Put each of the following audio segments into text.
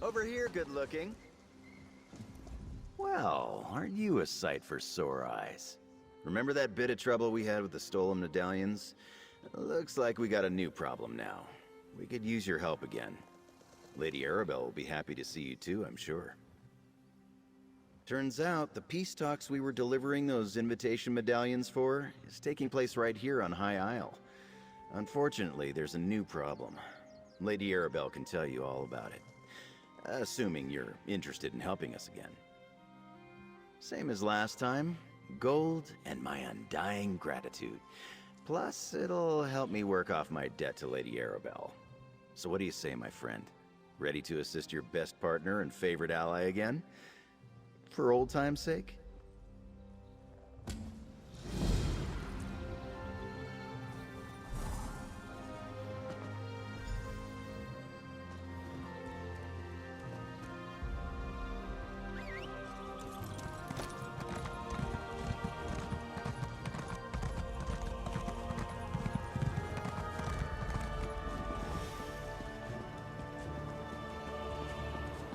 Over here, good looking. Well, aren't you a sight for sore eyes? Remember that bit of trouble we had with the stolen medallions? Looks like we got a new problem now. We could use your help again. Lady Arabelle will be happy to see you too, I'm sure. Turns out, the peace talks we were delivering those invitation medallions for is taking place right here on High Isle. Unfortunately, there's a new problem. Lady Arabelle can tell you all about it. Assuming you're interested in helping us again. Same as last time, gold and my undying gratitude. Plus, it'll help me work off my debt to Lady Arabelle. So what do you say, my friend? Ready to assist your best partner and favorite ally again? For old time's sake?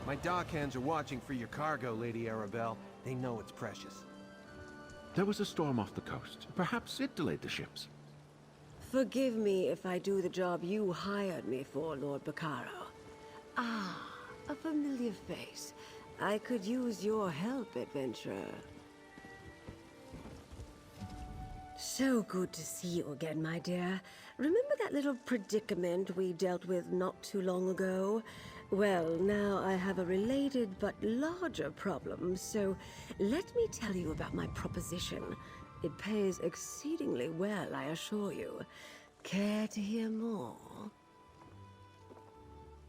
My dockhands are watching for your cargo, Lady Arabelle. They know it's precious. There was a storm off the coast. Perhaps it delayed the ships. Forgive me if I do the job you hired me for, Lord Baccaro. Ah, a familiar face. I could use your help, adventurer. So good to see you again, my dear. Remember that little predicament we dealt with not too long ago? Well, now I have a related but larger problem, so let me tell you about my proposition. It pays exceedingly well, I assure you. Care to hear more?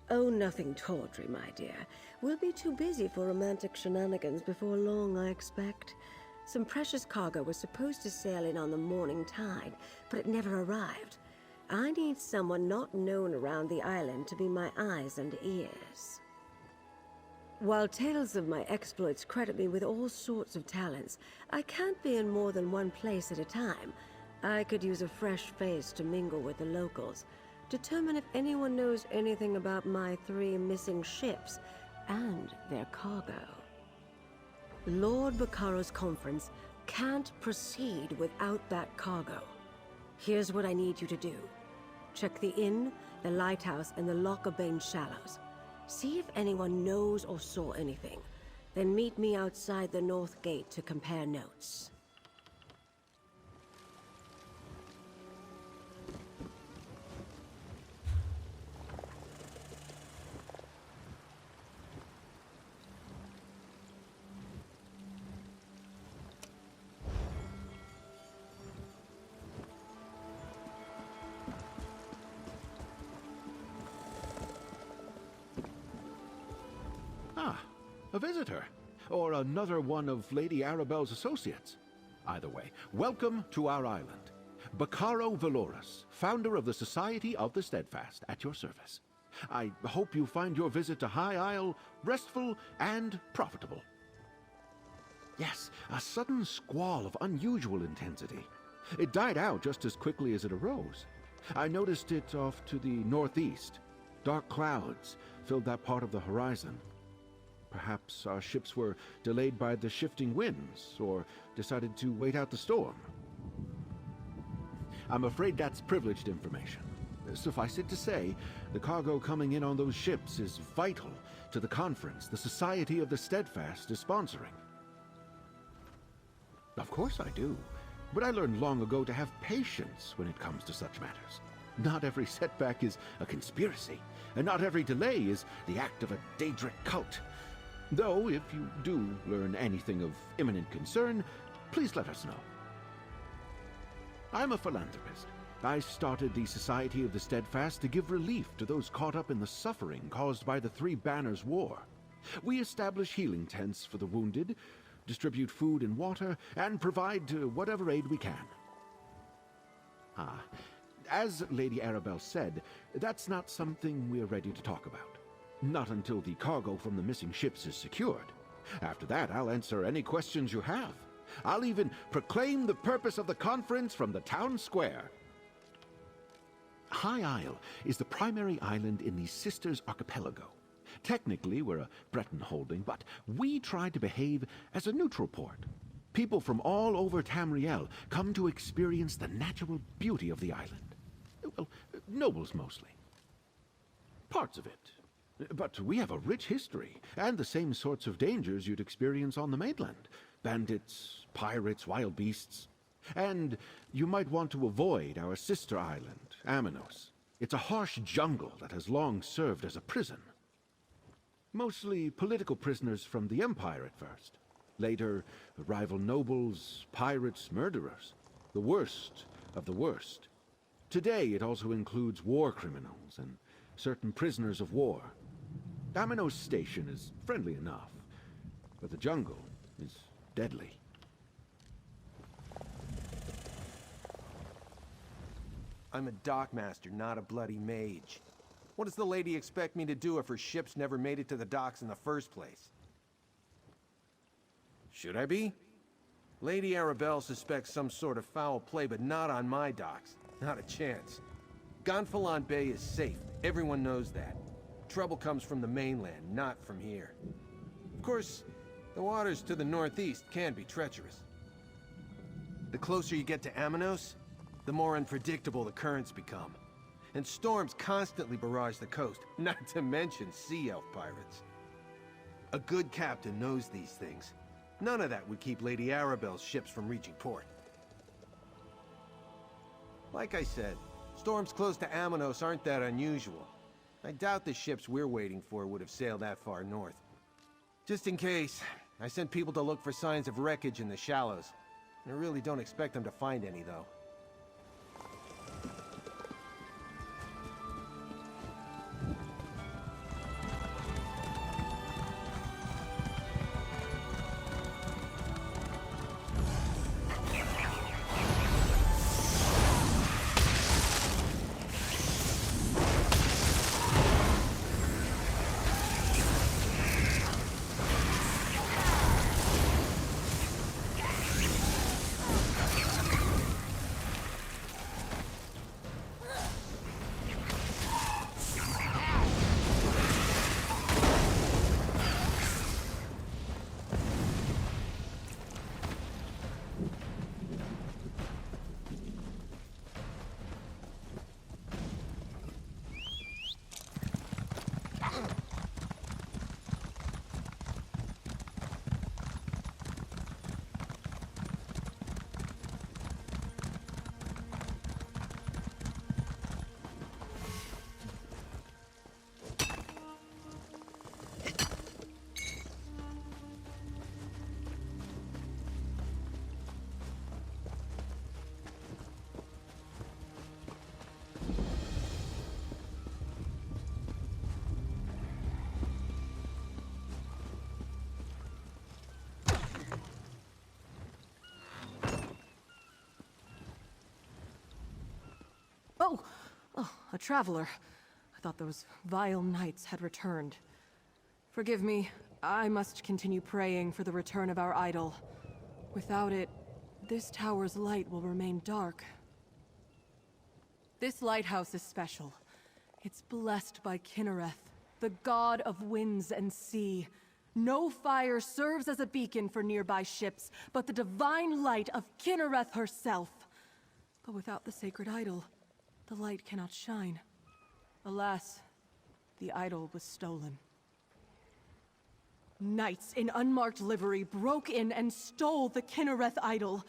Oh, nothing tawdry, my dear. We'll be too busy for romantic shenanigans before long, I expect. Some precious cargo was supposed to sail in on the morning tide, but it never arrived. I need someone not known around the island to be my eyes and ears. While tales of my exploits credit me with all sorts of talents, I can't be in more than one place at a time. I could use a fresh face to mingle with the locals, determine if anyone knows anything about my 3 missing ships and their cargo. Lord Baccaro's conference can't proceed without that cargo. Here's what I need you to do. Check the inn, the lighthouse, and the Lockabane Shallows. See if anyone knows or saw anything. Then meet me outside the North Gate to compare notes. Ah, a visitor. Or another one of Lady Arabelle's associates. Either way, welcome to our island. Baccaro Valorous, founder of the Society of the Steadfast, at your service. I hope you find your visit to High Isle restful and profitable. Yes, a sudden squall of unusual intensity. It died out just as quickly as it arose. I noticed it off to the northeast. Dark clouds filled that part of the horizon. Perhaps our ships were delayed by the shifting winds, or decided to wait out the storm. I'm afraid that's privileged information. Suffice it to say, the cargo coming in on those ships is vital to the conference the Society of the Steadfast is sponsoring. Of course I do, but I learned long ago to have patience when it comes to such matters. Not every setback is a conspiracy, and not every delay is the act of a Daedric cult. Though, if you do learn anything of imminent concern, please let us know. I'm a philanthropist. I started the Society of the Steadfast to give relief to those caught up in the suffering caused by the Three Banners War. We establish healing tents for the wounded, distribute food and water, and provide whatever aid we can. As Lady Arabelle said, that's not something we're ready to talk about. Not until the cargo from the missing ships is secured. After that, I'll answer any questions you have. I'll even proclaim the purpose of the conference from the town square. High Isle is the primary island in the Sisters Archipelago. Technically, we're a Breton holding, but we try to behave as a neutral port. People from all over Tamriel come to experience the natural beauty of the island. Well, nobles mostly. Parts of it. But we have a rich history, and the same sorts of dangers you'd experience on the mainland. Bandits, pirates, wild beasts. And you might want to avoid our sister island, Aminos. It's a harsh jungle that has long served as a prison. Mostly political prisoners from the Empire at first. Later, rival nobles, pirates, murderers. The worst of the worst. Today, it also includes war criminals and certain prisoners of war. Aminos Station is friendly enough, but the jungle is deadly. I'm a dockmaster, not a bloody mage. What does the lady expect me to do if her ships never made it to the docks in the first place? Should I be? Lady Arabelle suspects some sort of foul play, but not on my docks. Not a chance. Gonfalon Bay is safe. Everyone knows that. Trouble comes from the mainland, not from here. Of course, the waters to the northeast can be treacherous. The closer you get to Aminos, the more unpredictable the currents become. And storms constantly barrage the coast, not to mention sea elf pirates. A good captain knows these things. None of that would keep Lady Arabelle's ships from reaching port. Like I said, storms close to Aminos aren't that unusual. I doubt the ships we're waiting for would have sailed that far north. Just in case, I sent people to look for signs of wreckage in the shallows. I really don't expect them to find any, though. Oh, a traveler. I thought those vile knights had returned. Forgive me, I must continue praying for the return of our idol. Without it, this tower's light will remain dark. This lighthouse is special. It's blessed by Kinnereth, the god of winds and sea. No fire serves as a beacon for nearby ships, but the divine light of Kinnereth herself. But without the sacred idol, the light cannot shine. Alas, the idol was stolen. Knights in unmarked livery broke in and stole the Kinnereth idol.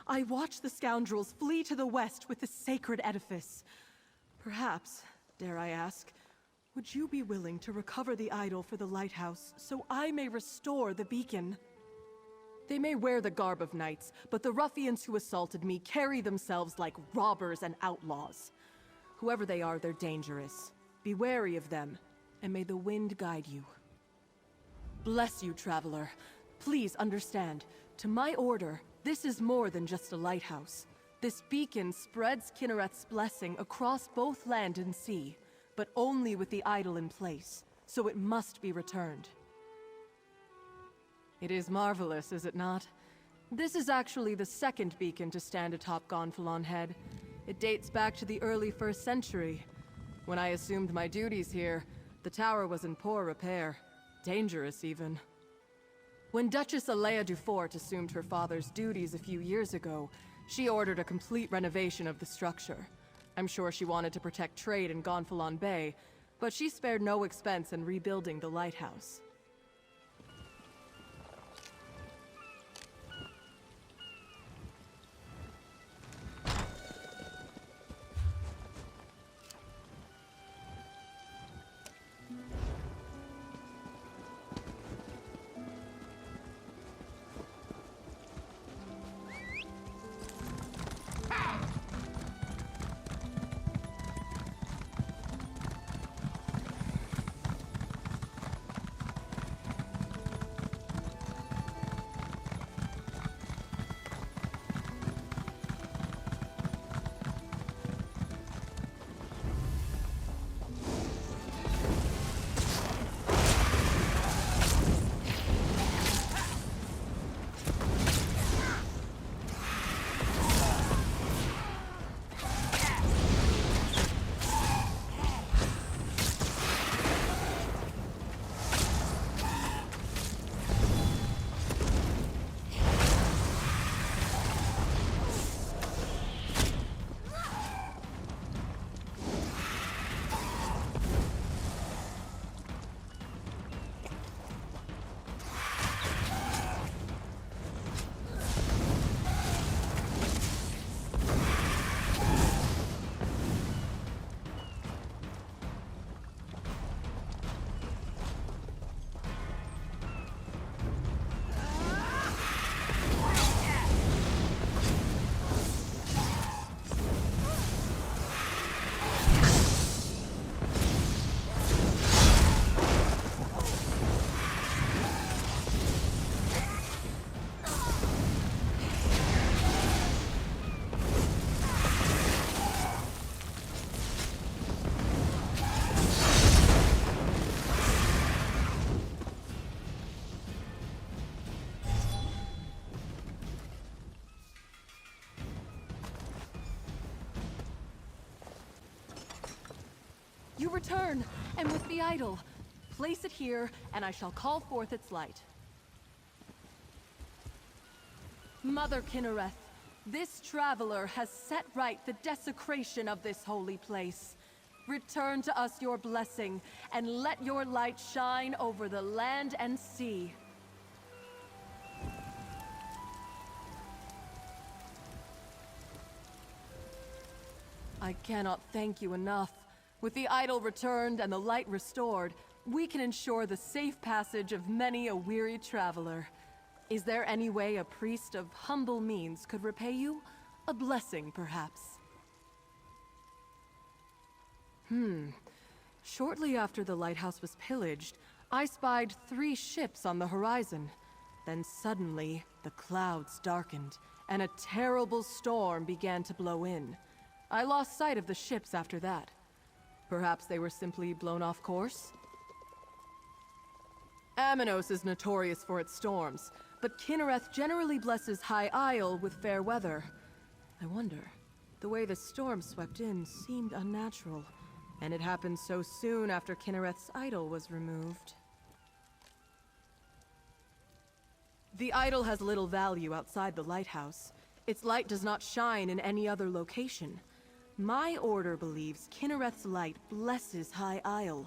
I watched the scoundrels flee to the west with the sacred edifice. Perhaps, dare I ask, would you be willing to recover the idol for the lighthouse so I may restore the beacon? They may wear the garb of knights, but the ruffians who assaulted me carry themselves like robbers and outlaws. Whoever they are, they're dangerous. Be wary of them, and may the wind guide you. Bless you, traveler. Please understand, to my order, this is more than just a lighthouse. This beacon spreads Kinnereth's blessing across both land and sea, but only with the idol in place, so it must be returned. It is marvelous, is it not? This is actually the second beacon to stand atop Gonfalon Head. It dates back to the early 1st century. When I assumed my duties here, The tower was in poor repair. Dangerous, even. When Duchess Alea Dufort assumed her father's duties a few years ago, she ordered a complete renovation of the structure. I'm sure she wanted to protect trade in Gonfalon Bay, but she spared no expense in rebuilding the lighthouse. You return, and with the idol. Place it here, and I shall call forth its light. Mother Kynareth, this traveler has set right the desecration of this holy place. Return to us your blessing, and let your light shine over the land and sea. I cannot thank you enough. With the idol returned and the light restored, we can ensure the safe passage of many a weary traveler. Is there any way a priest of humble means could repay you? A blessing, perhaps? Shortly after the lighthouse was pillaged, I spied 3 ships on the horizon. Then suddenly, the clouds darkened, and a terrible storm began to blow in. I lost sight of the ships after that. Perhaps they were simply blown off course? Aminos is notorious for its storms, but Kynareth generally blesses High Isle with fair weather. I wonder, the way the storm swept in seemed unnatural, and it happened so soon after Kynareth's idol was removed. The idol has little value outside the lighthouse. Its light does not shine in any other location. My order believes Kynareth's light blesses High Isle.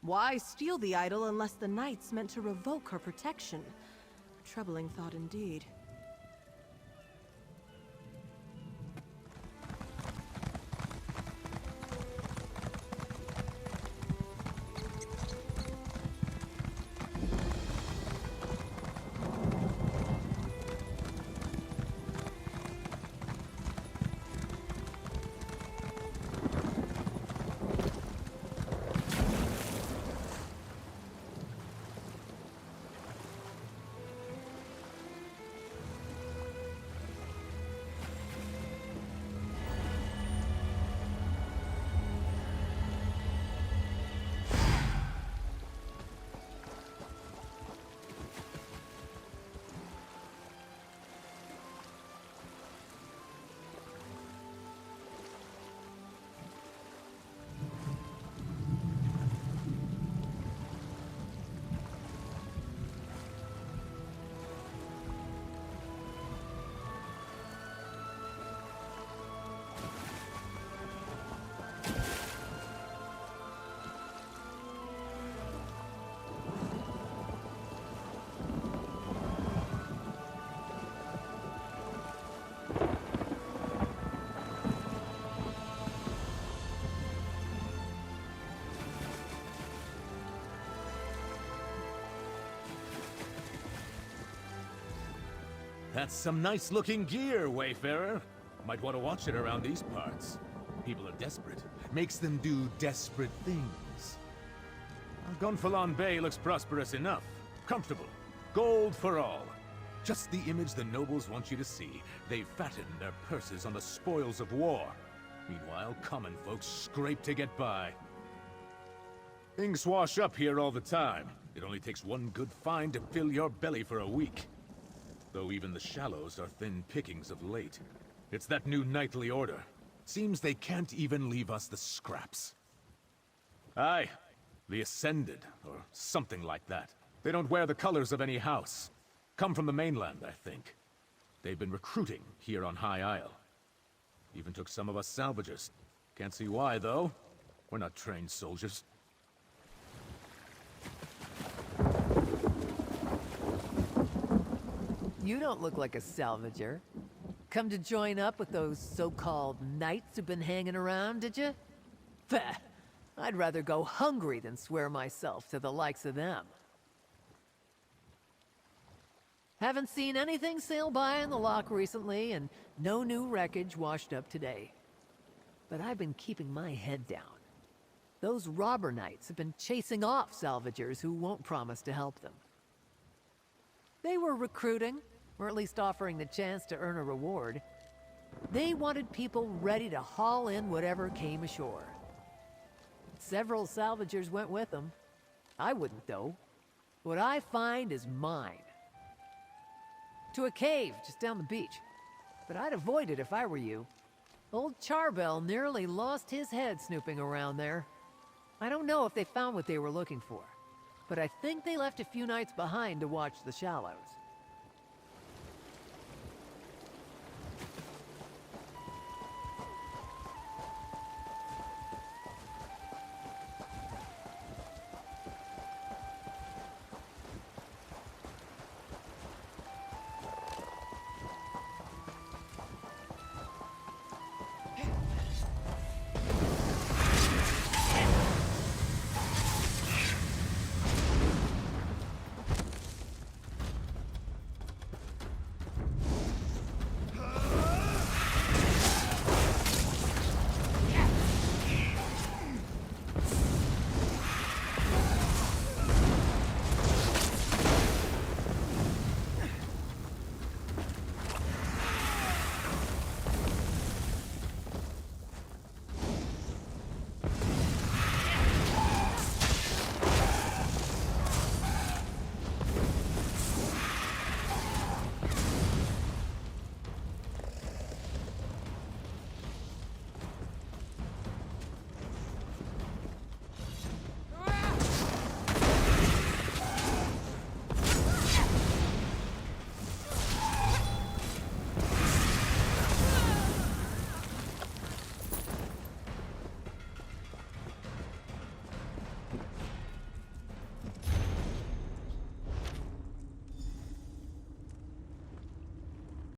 Why steal the idol unless the Knights meant to revoke her protection? A troubling thought indeed. That's some nice-looking gear, Wayfarer. Might want to watch it around these parts. People are desperate. Makes them do desperate things. Gonfalon Bay looks prosperous enough. Comfortable. Gold for all. Just the image the nobles want you to see. They fatten their purses on the spoils of war. Meanwhile, common folks scrape to get by. Things wash up here all the time. It only takes one good find to fill your belly for a week. Though even the shallows are thin pickings of late. It's that new knightly order. Seems they can't even leave us the scraps. Aye, the Ascended, or something like that. They don't wear the colors of any house. Come from the mainland, I think. They've been recruiting here on High Isle. Even took some of us salvagers. Can't see why, though. We're not trained soldiers. You don't look like a salvager. Come to join up with those so-called knights who've been hanging around, did you? Bah! I'd rather go hungry than swear myself to the likes of them. Haven't seen anything sail by in the lock recently, and no new wreckage washed up today. But I've been keeping my head down. Those robber knights have been chasing off salvagers who won't promise to help them. They were recruiting, or at least offering the chance to earn a reward. They wanted people ready to haul in whatever came ashore. Several salvagers went with them. I wouldn't, though. What I find is mine. To a cave just down the beach. But I'd avoid it if I were you. Old Charbel nearly lost his head snooping around there. I don't know if they found what they were looking for, but I think they left a few knights behind to watch the shallows.